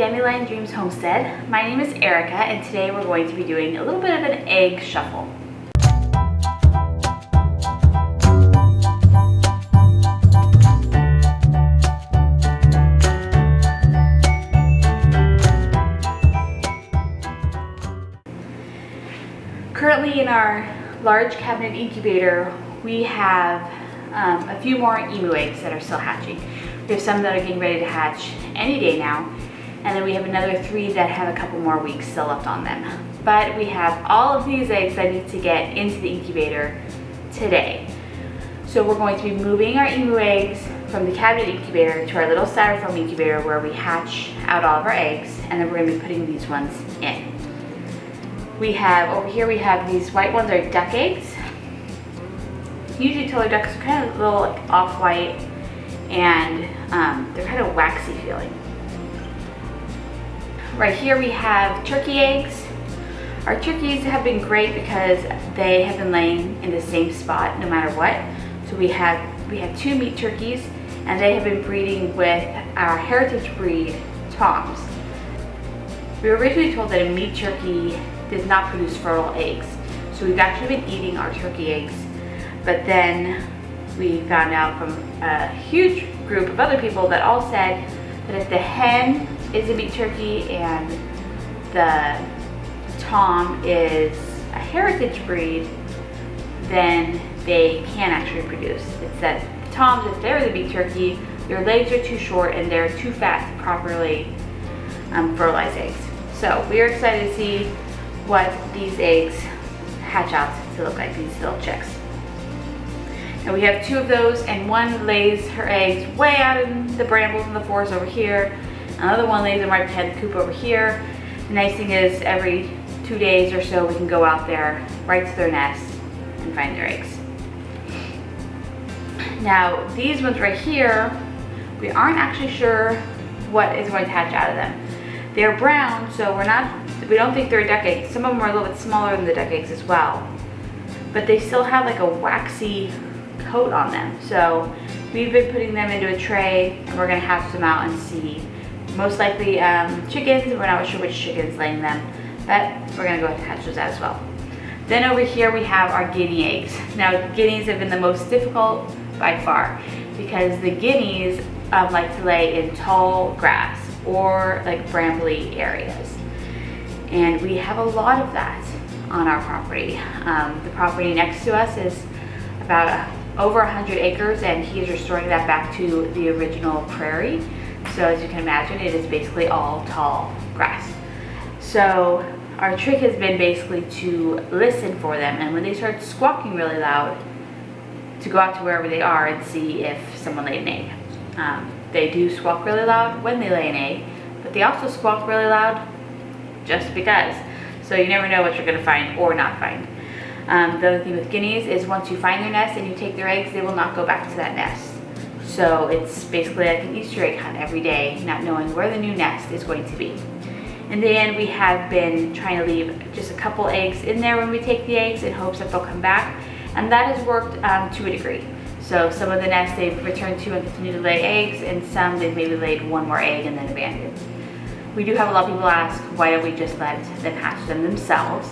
Dandelion Dreams Homestead. My name is Erica and today we're going to be doing a little bit of an egg shuffle. Currently in our large cabinet incubator, we have a few more emu eggs that are still hatching. We have some that are getting ready to hatch any day now, and then we have another 3 that have a couple more weeks still left on them. But we have all of these eggs that need to get into the incubator today. So we're going to be moving our emu eggs from the cabinet incubator to our little styrofoam incubator where we hatch out all of our eggs, and then we're going to be putting these ones in. We have, over here we have these white ones are duck eggs. Usually tiller ducks are kind of a little like off-white, and they're kind of waxy feeling. Right here we have turkey eggs. Our turkeys have been great because they have been laying in the same spot no matter what. So we have 2 meat turkeys, and they have been breeding with our heritage breed toms. We were originally told that a meat turkey does not produce fertile eggs. So we've actually been eating our turkey eggs. But then we found out from a huge group of other people that all said that if the hen is a meat turkey and the tom is a heritage breed, then they can actually produce. It's that the toms, if they're the meat turkey, their legs are too short and they're too fat to properly fertilize eggs. So we are excited to see what these eggs hatch out to look like, these little chicks. And we have 2 of those, and one lays her eggs way out in the brambles in the forest over here. Another one lays them right behind the coop over here. The nice thing is every 2 days or so we can go out there right to their nest and find their eggs. Now these ones right here, we aren't actually sure what is going to hatch out of them. They're brown, so we don't think they're duck eggs. Some of them are a little bit smaller than the duck eggs as well. But they still have like a waxy coat on them. So we've been putting them into a tray and we're gonna hatch them out and see. Most likely chickens, we're not sure which chicken's laying them, but we're gonna go ahead and hatch those out as well. Then over here we have our guinea eggs. Now guineas have been the most difficult by far because the guineas like to lay in tall grass or like brambly areas. And we have a lot of that on our property. The property next to us is about over 100 acres, and he is restoring that back to the original prairie. So as you can imagine, it is basically all tall grass. So our trick has been basically to listen for them, and when they start squawking really loud, to go out to wherever they are and see if someone laid an egg. They do squawk really loud when they lay an egg, but they also squawk really loud just because. So you never know what you're gonna find or not find. The other thing with guineas is once you find their nest and you take their eggs, they will not go back to that nest. So it's basically like an Easter egg hunt every day, not knowing where the new nest is going to be. In the end, we have been trying to leave just a couple eggs in there when we take the eggs in hopes that they'll come back, and that has worked to a degree. So some of the nests they've returned to and continue to lay eggs, and some they've maybe laid 1 more egg and then abandoned. We do have a lot of people ask, why don't we just let them hatch them themselves?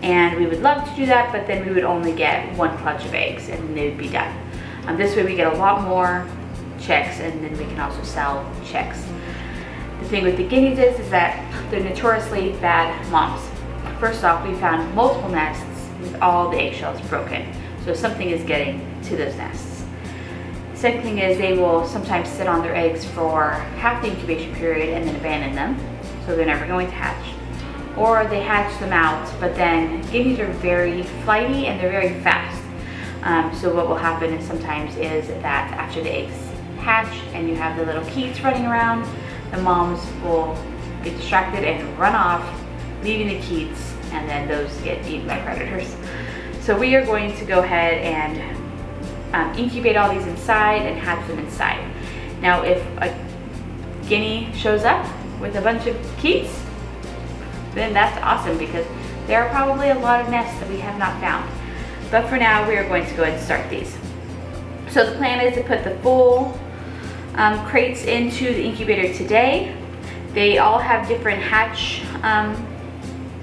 And we would love to do that, but then we would only get 1 clutch of eggs and they would be done. This way we get a lot more chicks, and then we can also sell chicks. The thing with the guineas is that they're notoriously bad moms. First off, we found multiple nests with all the eggshells broken. So something is getting to those nests. Second thing is they will sometimes sit on their eggs for half the incubation period and then abandon them, so they're never going to hatch. Or they hatch them out, but then guineas are very flighty and they're very fast. So what will happen is sometimes is that after the eggs hatch and you have the little keets running around, the moms will get distracted and run off, leaving the keets, and then those get eaten by predators. So we are going to go ahead and incubate all these inside and hatch them inside. Now if a guinea shows up with a bunch of keets, then that's awesome because there are probably a lot of nests that we have not found. But for now, we are going to go ahead and start these. So the plan is to put the full crates into the incubator today. They all have different hatch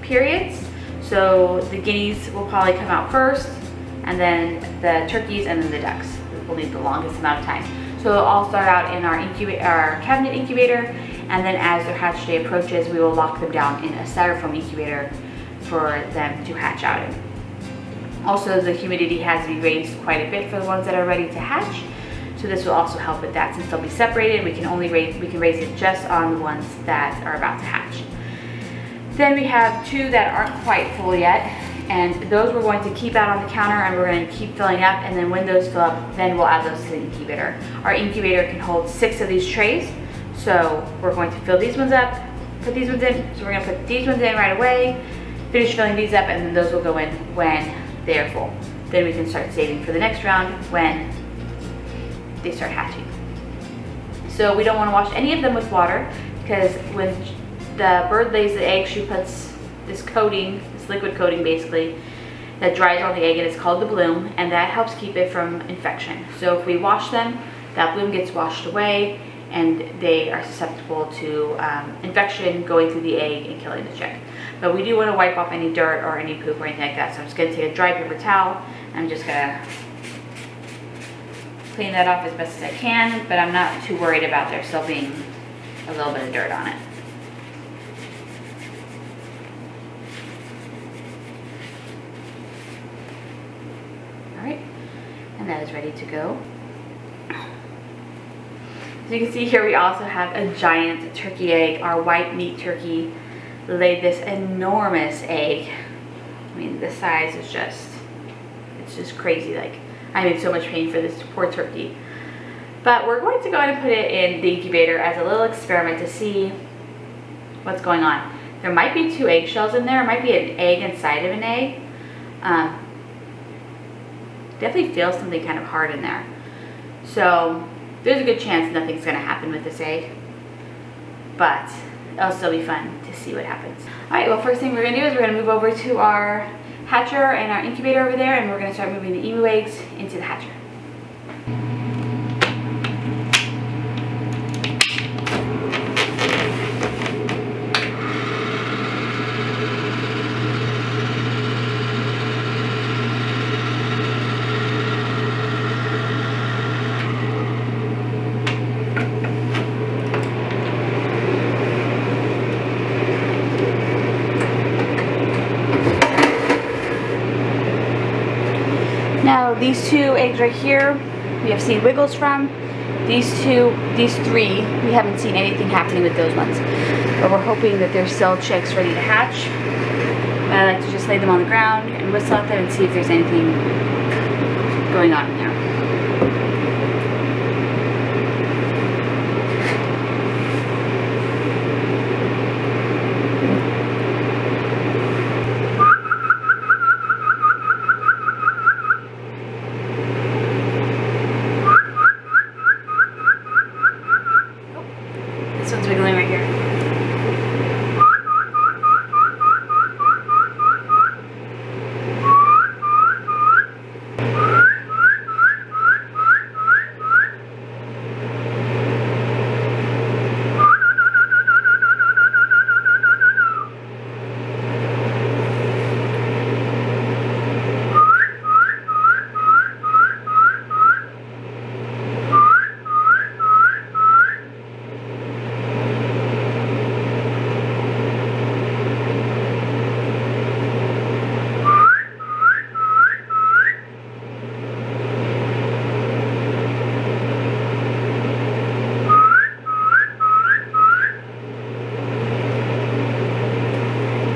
periods. So the guineas will probably come out first, and then the turkeys, and then the ducks will need the longest amount of time. So they'll all start out in our cabinet incubator, and then as their hatch day approaches, we will lock them down in a styrofoam incubator for them to hatch out in. Also, the humidity has to be raised quite a bit for the ones that are ready to hatch. So this will also help with that. Since they'll be separated, we can raise it just on the ones that are about to hatch. Then we have 2 that aren't quite full yet, and those we're going to keep out on the counter, and we're going to keep filling up, and then when those fill up, then we'll add those to the incubator. Our incubator can hold 6 of these trays, so we're going to fill these ones up, put these ones in. So we're going to put these ones in right away, finish filling these up, and then those will go in when they are full. Then we can start saving for the next round when they start hatching. So we don't want to wash any of them with water, because when the bird lays the egg, she puts this coating, this liquid coating basically, that dries on the egg, and it's called the bloom, and that helps keep it from infection. So if we wash them, that bloom gets washed away, and they are susceptible to infection going through the egg and killing the chick. But we do want to wipe off any dirt or any poop or anything like that. So I'm just going to take a dry paper towel, and I'm just going to clean that off as best as I can, but I'm not too worried about there still being a little bit of dirt on it. All right, and that is ready to go. As you can see here, we also have a giant turkey egg. Our white meat turkey laid this enormous egg. I mean, the size is it's just crazy. Like, I'm in so much pain for this poor turkey. But we're going to go ahead and put it in the incubator as a little experiment to see what's going on. There might be 2 eggshells in there. It might be an egg inside of an egg. Definitely feels something kind of hard in there. So there's a good chance nothing's going to happen with this egg. But it'll still be fun to see what happens. All right, well, first thing we're going to do is we're going to move over to our hatcher and our incubator over there, and we're going to start moving the emu eggs into the hatcher. Now these 2 eggs right here, we have seen wiggles from. These 3, we haven't seen anything happening with those ones. But we're hoping that there's still chicks ready to hatch. I like to just lay them on the ground and whistle at them and see if there's anything going on in there. This one's wiggling right here.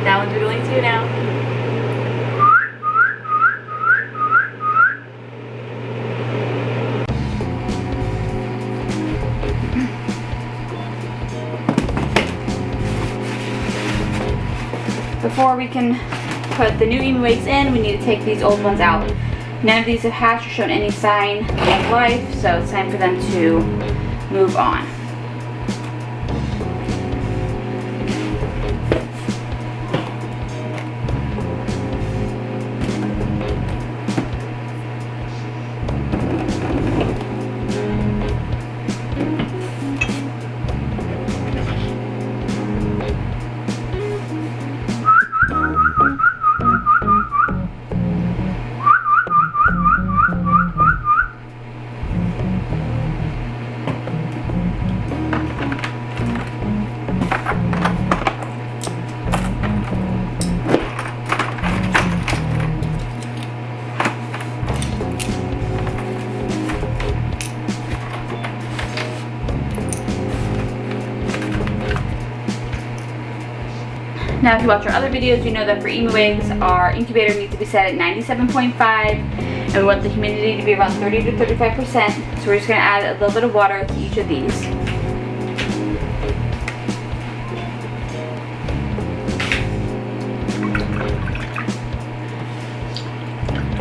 That one's wiggling too now. Before we can put the new emu eggs in, we need to take these old ones out. None of these have hatched or shown any sign of life, so it's time for them to move on. Now, if you watch our other videos, you know that for emu eggs, our incubator needs to be set at 97.5, and we want the humidity to be around 30 to 35%. So we're just going to add a little bit of water to each of these.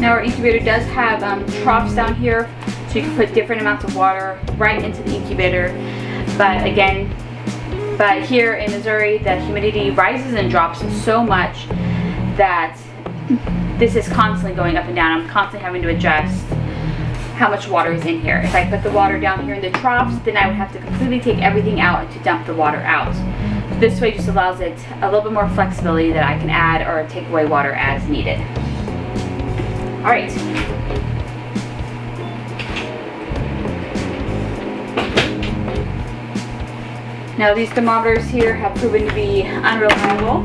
Now, our incubator does have troughs down here, so you can put different amounts of water right into the incubator. But here in Missouri, the humidity rises and drops so much that this is constantly going up and down. I'm constantly having to adjust how much water is in here. If I put the water down here in the troughs, then I would have to completely take everything out to dump the water out. This way just allows it a little bit more flexibility that I can add or take away water as needed. All right. Now, these thermometers here have proven to be unreliable.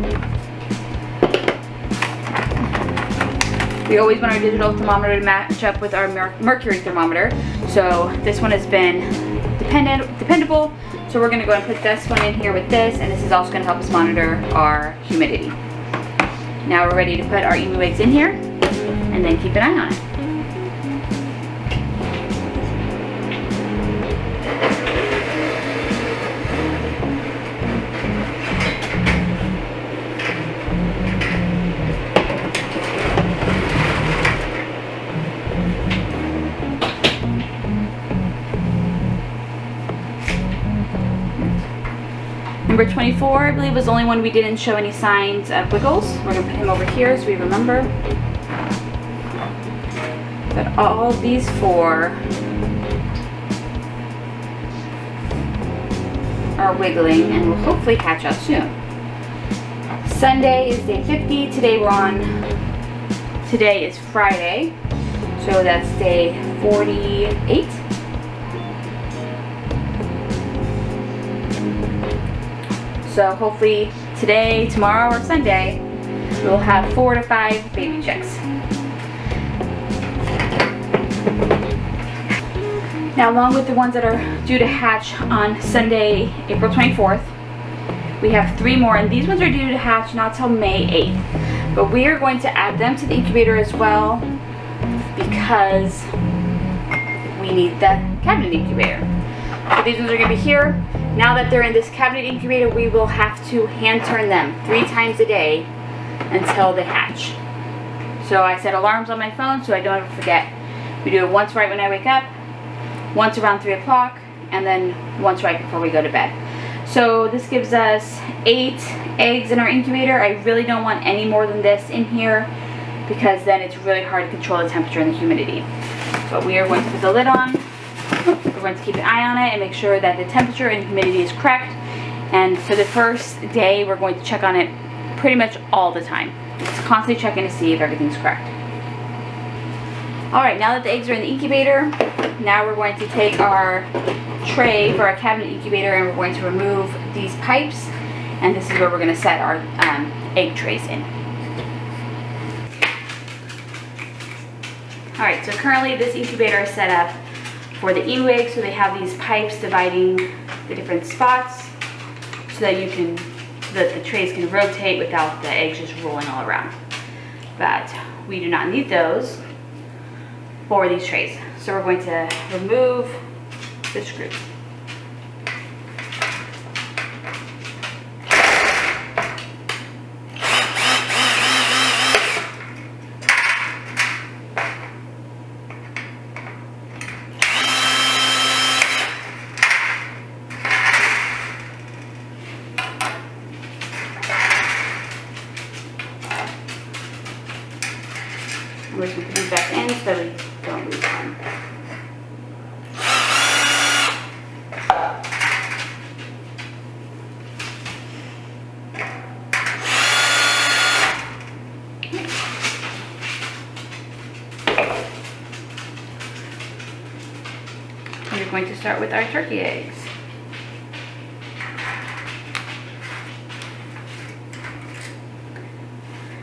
We always want our digital thermometer to match up with our mercury thermometer. So this one has been dependable. So we're going to go and put this one in here with this, and this is also going to help us monitor our humidity. Now we're ready to put our emu eggs in here, and then keep an eye on it. Number 24, I believe, was the only one we didn't show any signs of wiggles. We're going to put him over here so we remember. But all these four are wiggling and will hopefully hatch out soon. Sunday is day 50. Today is Friday, so that's day 48. So hopefully today, tomorrow, or Sunday, we'll have 4 to 5 baby chicks. Now, along with the ones that are due to hatch on Sunday, April 24th, we have 3 more, and these ones are due to hatch not till May 8th. But we are going to add them to the incubator as well because we need the cabinet incubator. So these ones are going to be here. Now that they're in this cabinet incubator, we will have to hand turn them 3 times a day until they hatch. So I set alarms on my phone so I don't ever forget. We do it once right when I wake up, once around 3 o'clock, and then once right before we go to bed. So this gives us 8 eggs in our incubator. I really don't want any more than this in here because then it's really hard to control the temperature and the humidity. So we are going to put the lid on. We're going to keep an eye on it and make sure that the temperature and humidity is correct. And for the first day, we're going to check on it pretty much all the time. Just constantly checking to see if everything's correct. Alright, now that the eggs are in the incubator, now we're going to take our tray for our cabinet incubator and we're going to remove these pipes. And this is where we're going to set our egg trays in. Alright, so currently this incubator is set up for the emu eggs, so they have these pipes dividing the different spots so that the trays can rotate without the eggs just rolling all around. But we do not need those for these trays. So we're going to remove the screws. We're just going to put these back in so we don't lose them. We're going to start with our turkey eggs.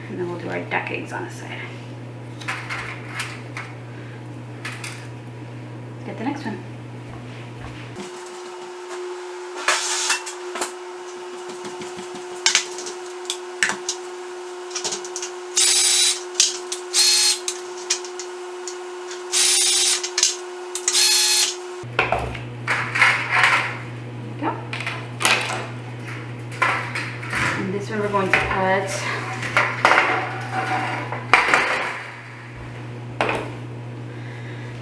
And then we'll do our duck eggs on the side. Get the next one. put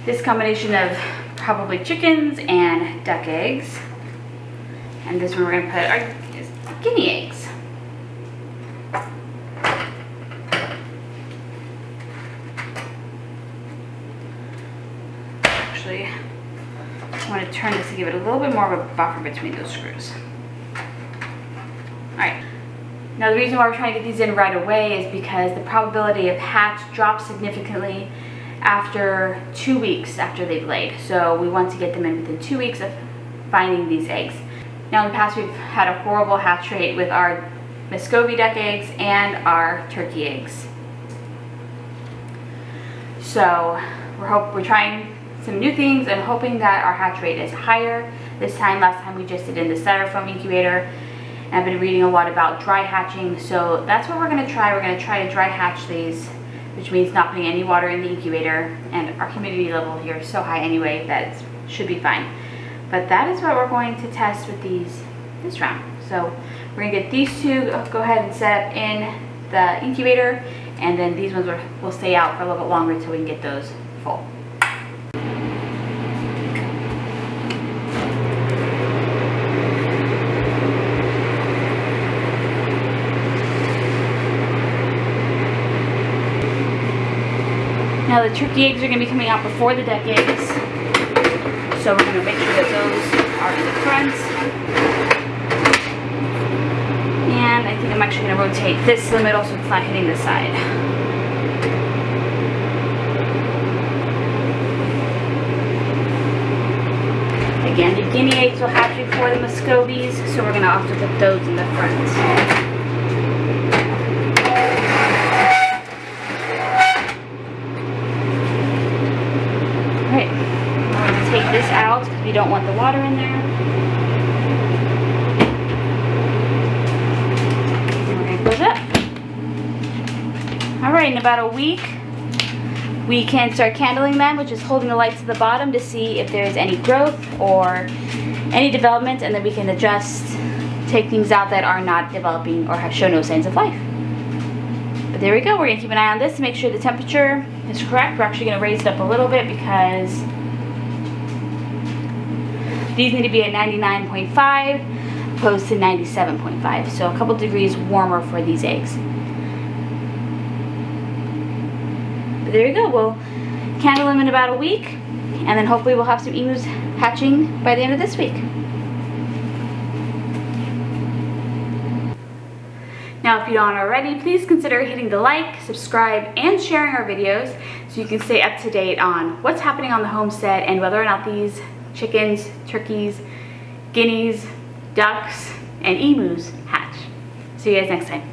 this combination of probably chickens and duck eggs. And this one we're gonna put our guinea eggs. Actually, I want to turn this to give it a little bit more of a buffer between those screws. Alright, now the reason why we're trying to get these in right away is because the probability of hatch drops significantly after 2 weeks after they've laid. So we want to get them in within 2 weeks of finding these eggs. Now in the past we've had a horrible hatch rate with our Muscovy duck eggs and our turkey eggs. So we're trying some new things and hoping that our hatch rate is higher this time. Last time we just did in the styrofoam incubator. And I've been reading a lot about dry hatching, so that's what we're going to try. We're going to try to dry hatch these, which means not putting any water in the incubator, and our humidity level here is so high anyway that it should be fine. But that is what we're going to test with these this round. So we're going to get these two, go ahead and set up in the incubator, and then these ones will stay out for a little bit longer until we can get those full. Now the turkey eggs are going to be coming out before the duck eggs, so we're going to make sure that those are in the front. And I think I'm actually going to rotate this to the middle so it's not hitting the side. Again, the guinea eggs will hatch before the Muscovies, so we're going to also put those in the front. Take this out because we don't want the water in there. And we're going to close it up. Alright, in about a week we can start candling them, which is holding the lights to the bottom to see if there's any growth or any development, and then we can adjust, take things out that are not developing or have shown no signs of life. But there we go. We're going to keep an eye on this to make sure the temperature is correct. We're actually going to raise it up a little bit because these need to be at 99.5 opposed to 97.5, so a couple degrees warmer for these eggs. But there you go. We'll candle them in about a week, and then hopefully we'll have some emus hatching by the end of this week. Now, if you don't already, please consider hitting the like, subscribe, and sharing our videos so you can stay up to date on what's happening on the homestead and whether or not these chickens, turkeys, guineas, ducks, and emus hatch. See you guys next time.